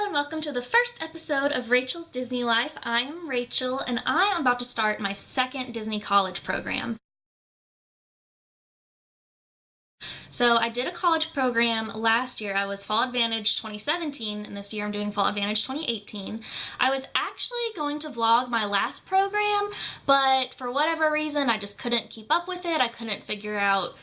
and welcome to the first episode of Rachel's Disney Life. I am Rachel, and I am about to start my second Disney college program. So I did a college program last year. I was Fall Advantage 2017, and this year I'm doing Fall Advantage 2018. I was actually going to vlog my last program, but for whatever reason, I just couldn't keep up with it. I couldn't figure out,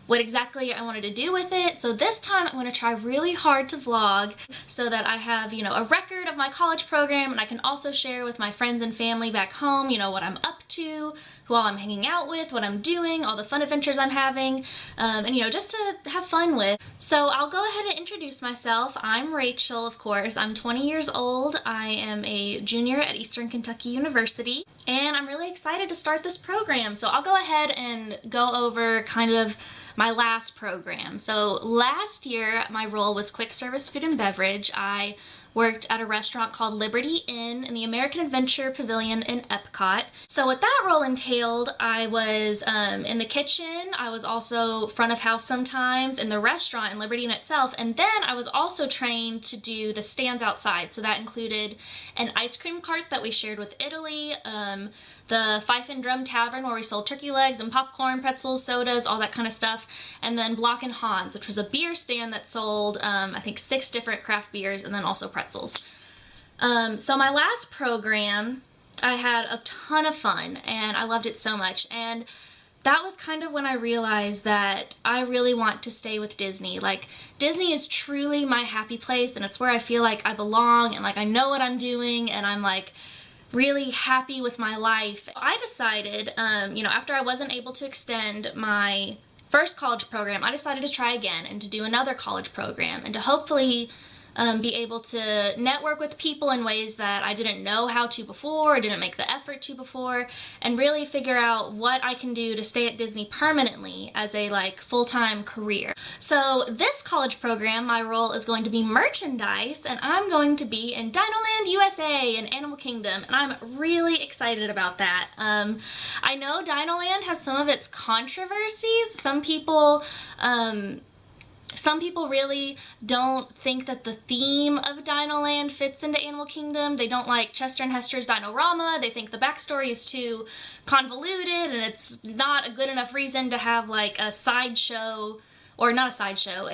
what exactly I wanted to do with it. So this time I'm going to try really hard to vlog so that I have, a record of my college program, and I can also share with my friends and family back home, what I'm up to, who all I'm hanging out with, what I'm doing, all the fun adventures I'm having, and just to have fun with. So I'll go ahead and introduce myself. I'm Rachel, of course. I'm 20 years old. I am a junior at Eastern Kentucky University, and I'm really excited to start this program. So I'll go ahead and go over kind of my last program. So last year my role was quick service food and beverage. I worked at a restaurant called Liberty Inn in the American Adventure Pavilion in Epcot. So what that role entailed, I was in the kitchen. I was also front of house sometimes in the restaurant in Liberty Inn itself, and then I was also trained to do the stands outside. So that included an ice cream cart that we shared with Italy, the Fife and Drum Tavern where we sold turkey legs and popcorn, pretzels, sodas, all that kind of stuff, and then Block and Hans, which was a beer stand that sold, I think, 6 different craft beers and then also pretzels. So my last program, I had a ton of fun and I loved it so much, and that was kind of when I realized that I really want to stay with Disney. Like, Disney is truly my happy place, and it's where I feel like I belong and like I know what I'm doing, and I'm like really happy with my life. I decided, after I wasn't able to extend my first college program, I decided to try again and to do another college program and to hopefully be able to network with people in ways that I didn't know how to before, or didn't make the effort to before, and really figure out what I can do to stay at Disney permanently as a full-time career. So this college program, my role is going to be merchandise, and I'm going to be in Dinoland USA and Animal Kingdom, and I'm really excited about that. I know Dinoland has some of its controversies. Some people really don't think that the theme of Dinoland fits into Animal Kingdom. They don't like Chester and Hester's Dino-Rama. They think the backstory is too convoluted and it's not a good enough reason to have like a sideshow, or not a sideshow,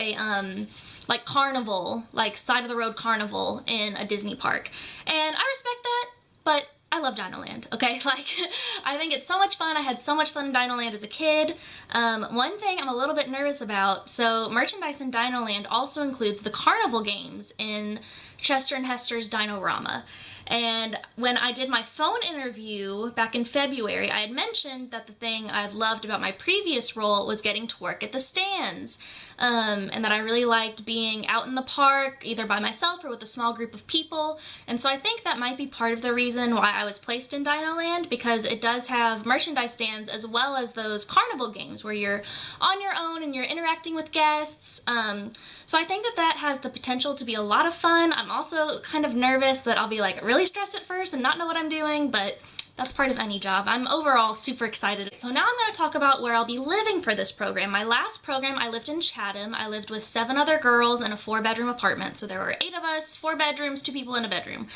like carnival, like side of the road carnival in a Disney park. And I respect that, but I love Dinoland, okay? I think it's so much fun. I had so much fun in Dinoland as a kid. One thing I'm a little bit nervous about, so merchandise in Dinoland also includes the carnival games in Chester and Hester's Dino-Rama. And when I did my phone interview back in February, I had mentioned that the thing I loved about my previous role was getting to work at the stands, and that I really liked being out in the park, either by myself or with a small group of people. And so I think that might be part of the reason why I was placed in Dinoland, because it does have merchandise stands as well as those carnival games where you're on your own and you're interacting with guests. So I think that that has the potential to be a lot of fun. I'm also kind of nervous that I'll be really stressed at first and not know what I'm doing, but that's part of any job. I'm overall super excited. So now I'm going to talk about where I'll be living for this program. My last program, I lived in Chatham. I lived with 7 other girls in a 4-bedroom apartment. So there were 8 of us, 4 bedrooms, 2 people in a bedroom.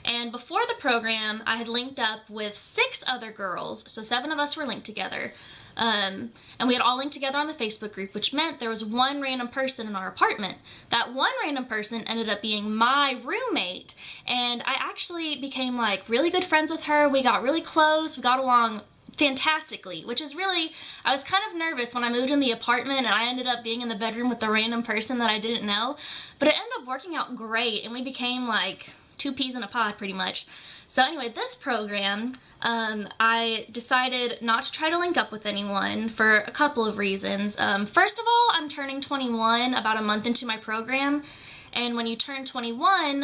And before the program, I had linked up with 6 other girls, so 7 of us were linked together. And we had all linked together on the Facebook group, which meant there was 1 random person in our apartment. That 1 random person ended up being my roommate, and I actually became really good friends with her. We got really close, we got along fantastically, which is really, I was kind of nervous when I moved in the apartment and I ended up being in the bedroom with the random person that I didn't know, but it ended up working out great, and we became 2 peas in a pod pretty much. So anyway, this program, I decided not to try to link up with anyone for a couple of reasons. First of all, I'm turning 21 about a month into my program, and when you turn 21,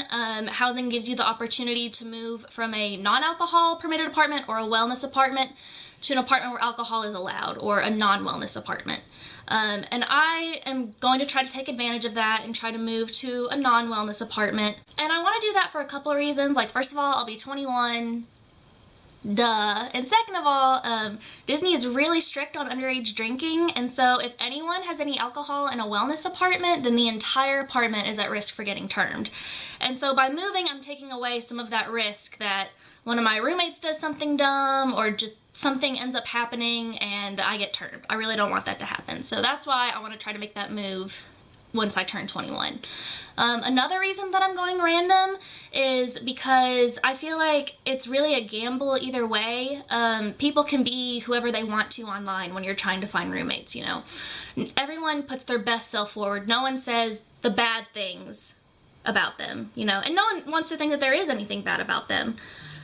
housing gives you the opportunity to move from a non-alcohol permitted apartment or a wellness apartment to an apartment where alcohol is allowed, or a non-wellness apartment. And I am going to try to take advantage of that and try to move to a non-wellness apartment. And I want to do that for a couple of reasons. First of all, I'll be 21. Duh. And second of all, Disney is really strict on underage drinking, and so if anyone has any alcohol in a wellness apartment, then the entire apartment is at risk for getting termed. And so by moving, I'm taking away some of that risk that one of my roommates does something dumb or just something ends up happening and I get termed. I really don't want that to happen. So that's why I want to try to make that move once I turn 21. Another reason that I'm going random is because I feel like it's really a gamble either way. People can be whoever they want to online when you're trying to find roommates, you know. Everyone puts their best self forward. No one says the bad things about them, you know, and no one wants to think that there is anything bad about them.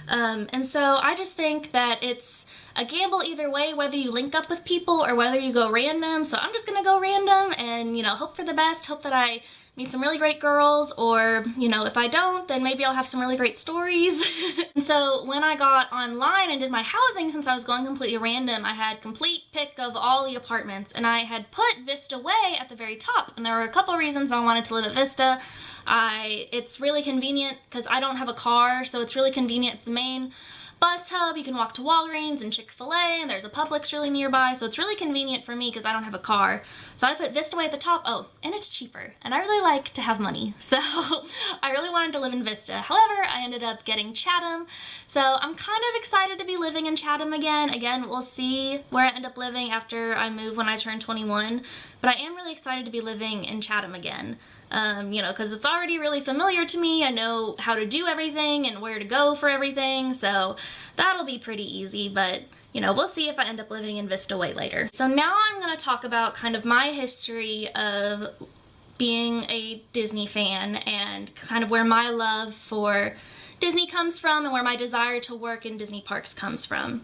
And so I just think that it's a gamble either way, whether you link up with people or whether you go random. So I'm just gonna go random and, you know, hope for the best, hope that I meet some really great girls, or, you know, if I don't, then maybe I'll have some really great stories. And so when I got online and did my housing, since I was going completely random, I had complete pick of all the apartments, and I had put Vista Way at the very top, and there were a couple reasons I wanted to live at Vista. It's really convenient because I don't have a car, so it's really convenient. It's the main bus hub. You can walk to Walgreens and Chick-fil-A, and there's a Publix really nearby, so it's really convenient for me because I don't have a car. So I put Vista Way at the top. Oh, and it's cheaper, and I really like to have money, so I really wanted to live in Vista. However, I ended up getting Chatham, so I'm kind of excited to be living in Chatham again. Again, we'll see where I end up living after I move when I turn 21, but I am really excited to be living in Chatham again. You know, because it's already really familiar to me. I know how to do everything and where to go for everything, so that'll be pretty easy, but, you know, we'll see if I end up living in Vista Way later. So now I'm going to talk about kind of my history of being a Disney fan and kind of where my love for Disney comes from and where my desire to work in Disney parks comes from.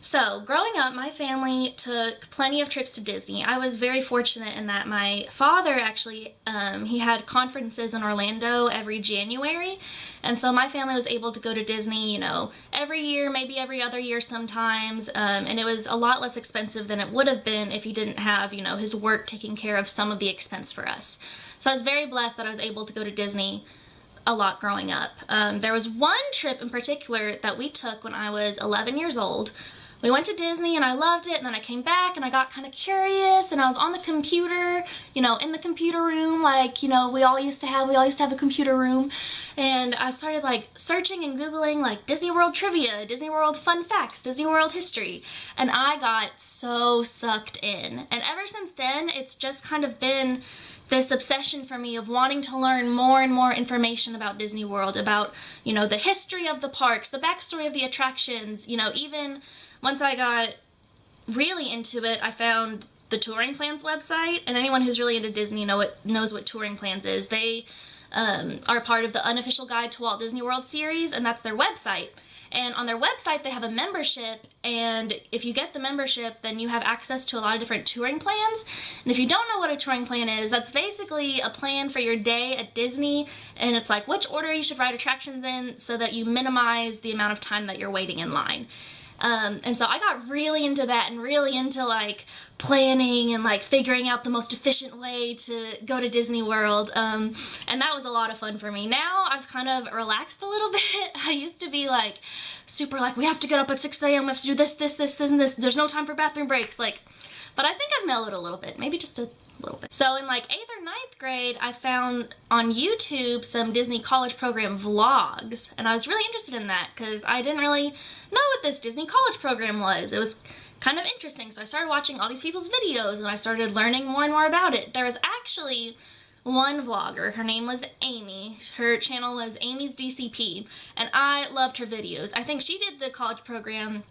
So, growing up, my family took plenty of trips to Disney. I was very fortunate in that my father actually, he had conferences in Orlando every January, and so my family was able to go to Disney, you know, every year, maybe every other year sometimes, and it was a lot less expensive than it would have been if he didn't have, you know, his work taking care of some of the expense for us. So I was very blessed that I was able to go to Disney a lot growing up. There was one trip in particular that we took when I was 11 years old. We went to Disney and I loved it, and then I came back and I got kind of curious, and I was on the computer, you know, in the computer room, like, you know, we all used to have a computer room, and I started like searching and Googling like Disney World trivia, Disney World fun facts, Disney World history, and I got so sucked in. And ever since then, it's just kind of been this obsession for me of wanting to learn more and more information about Disney World, about, you know, the history of the parks, the backstory of the attractions, you know, even once I got really into it, I found the Touring Plans website, and anyone who's really into Disney knows what Touring Plans is. They are part of the Unofficial Guide to Walt Disney World series, and that's their website. And on their website, they have a membership, and if you get the membership, then you have access to a lot of different touring plans. And if you don't know what a touring plan is, that's basically a plan for your day at Disney, and it's like which order you should ride attractions in so that you minimize the amount of time that you're waiting in line. And so I got really into that and really into like planning and like figuring out the most efficient way to go to Disney World, and that was a lot of fun for me. Now I've kind of relaxed a little bit. I used to be like super like, we have to get up at 6 a.m, we have to do this, and this, there's no time for bathroom breaks, like, but I think I've mellowed a little bit, maybe just a little bit. So in like 8th or 9th grade, I found on YouTube some Disney College Program vlogs, and I was really interested in that because I didn't really know what this Disney College Program was. It was kind of interesting, so I started watching all these people's videos and I started learning more and more about it. There was actually one vlogger, her name was Amy, her channel was Amy's DCP, and I loved her videos. I think she did the college program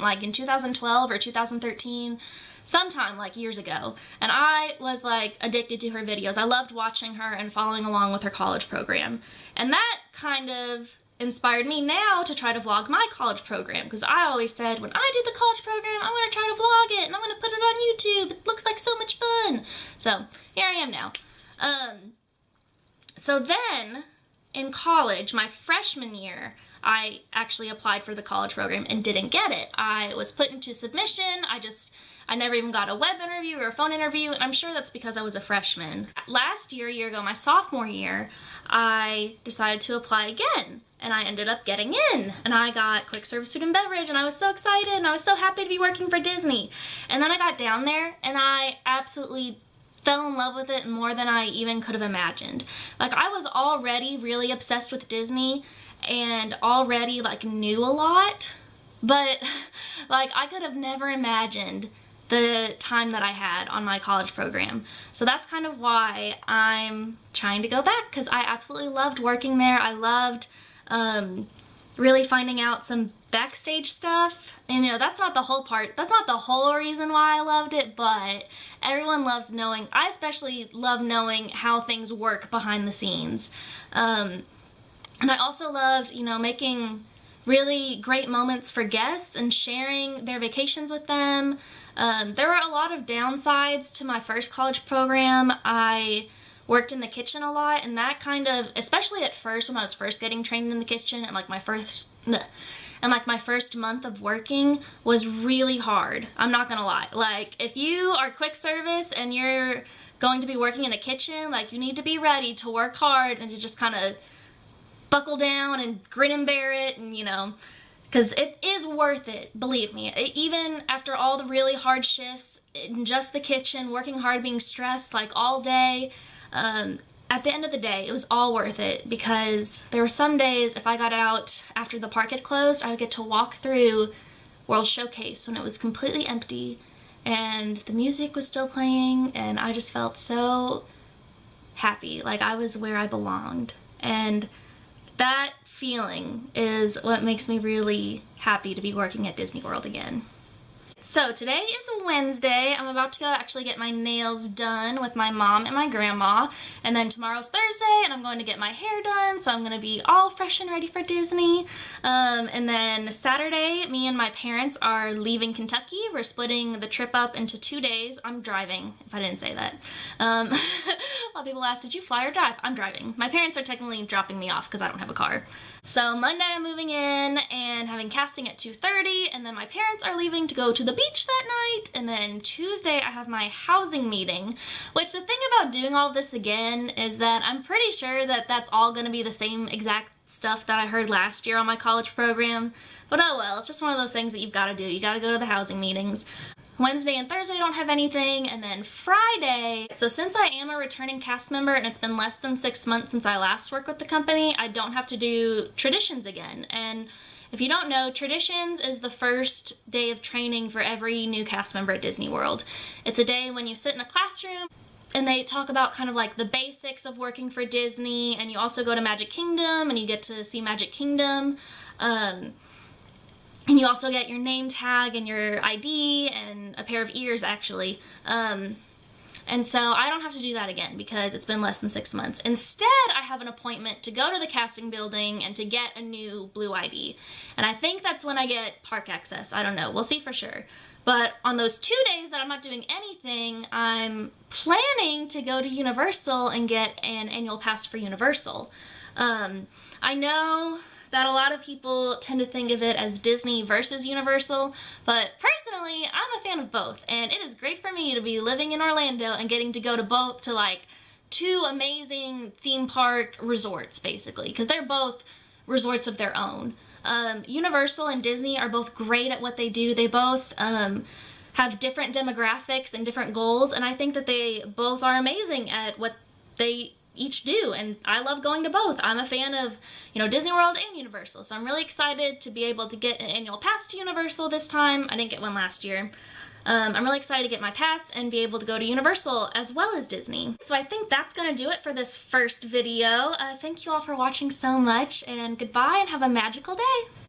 like in 2012 or 2013, sometime like years ago, and I was like addicted to her videos. I loved watching her and following along with her college program, and that kind of inspired me now to try to vlog my college program, because I always said when I do the college program, I'm going to try to vlog it and I'm going to put it on YouTube. It looks like so much fun. So here I am now. So then in college, my freshman year, I actually applied for the college program and didn't get it. I was put into submission. I never even got a web interview or a phone interview, and I'm sure that's because I was a freshman. Last year, a year ago, my sophomore year, I decided to apply again, and I ended up getting in, and I got quick service food and beverage, and I was so excited, and I was so happy to be working for Disney. And then I got down there, and I absolutely fell in love with it more than I even could have imagined. Like, I was already really obsessed with Disney and already like knew a lot, but like I could have never imagined the time that I had on my college program. So that's kind of why I'm trying to go back, because I absolutely loved working there. I loved really finding out some backstage stuff. And you know, that's not the whole part, that's not the whole reason why I loved it, but everyone loves knowing, I especially love knowing how things work behind the scenes. And I also loved, you know, making really great moments for guests and sharing their vacations with them. There were a lot of downsides to my first college program. I worked in the kitchen a lot, and that kind of, especially at first when I was first getting trained in the kitchen, and like my first month of working was really hard. I'm not gonna lie. Like, if you are quick service and you're going to be working in a kitchen, like, you need to be ready to work hard and to just kind of buckle down and grin and bear it, and you know, because it is worth it, believe me. Even after all the really hard shifts in just the kitchen, working hard, being stressed like all day, at the end of the day, it was all worth it, because there were some days if I got out after the park had closed, I would get to walk through World Showcase when it was completely empty and the music was still playing, and I just felt so happy, like I was where I belonged. And that feeling is what makes me really happy to be working at Disney World again. So today is Wednesday. I'm about to go actually get my nails done with my mom and my grandma, and then tomorrow's Thursday and I'm going to get my hair done, so I'm going to be all fresh and ready for Disney. And then Saturday, me and my parents are leaving Kentucky. We're splitting the trip up into 2 days. I'm driving, if I didn't say that. A lot of people ask, did you fly or drive? I'm driving. My parents are technically dropping me off because I don't have a car. So Monday I'm moving in and having casting at 2:30, and then my parents are leaving to go to the beach that night, and then Tuesday I have my housing meeting, which the thing about doing all this again is that I'm pretty sure that that's all going to be the same exact stuff that I heard last year on my college program, but oh well, it's just one of those things that you've got to do. You got to go to the housing meetings. Wednesday and Thursday I don't have anything, and then Friday, so since I am a returning cast member and it's been less than 6 months since I last worked with the company, I don't have to do traditions again. And if you don't know, traditions is the first day of training for every new cast member at Disney World. It's a day when you sit in a classroom and they talk about kind of like the basics of working for Disney, and you also go to Magic Kingdom and you get to see Magic Kingdom. And you also get your name tag and your ID and a pair of ears, actually. And so I don't have to do that again because it's been less than 6 months. Instead, I have an appointment to go to the casting building and to get a new blue ID. And I think that's when I get park access. I don't know. We'll see for sure. But on those 2 days that I'm not doing anything, I'm planning to go to Universal and get an annual pass for Universal. I know that a lot of people tend to think of it as Disney versus Universal, but personally, I'm a fan of both, and it is great for me to be living in Orlando and getting to go to both, to like 2 amazing theme park resorts, basically, because they're both resorts of their own. Universal and Disney are both great at what they do. They both have different demographics and different goals, and I think that they both are amazing at what they each do, and I love going to both. I'm a fan of, you know, Disney World and Universal, so I'm really excited to be able to get an annual pass to Universal this time. I didn't get one last year. I'm really excited to get my pass and be able to go to Universal as well as Disney. So I think that's gonna do it for this first video. Thank you all for watching so much, and goodbye and have a magical day.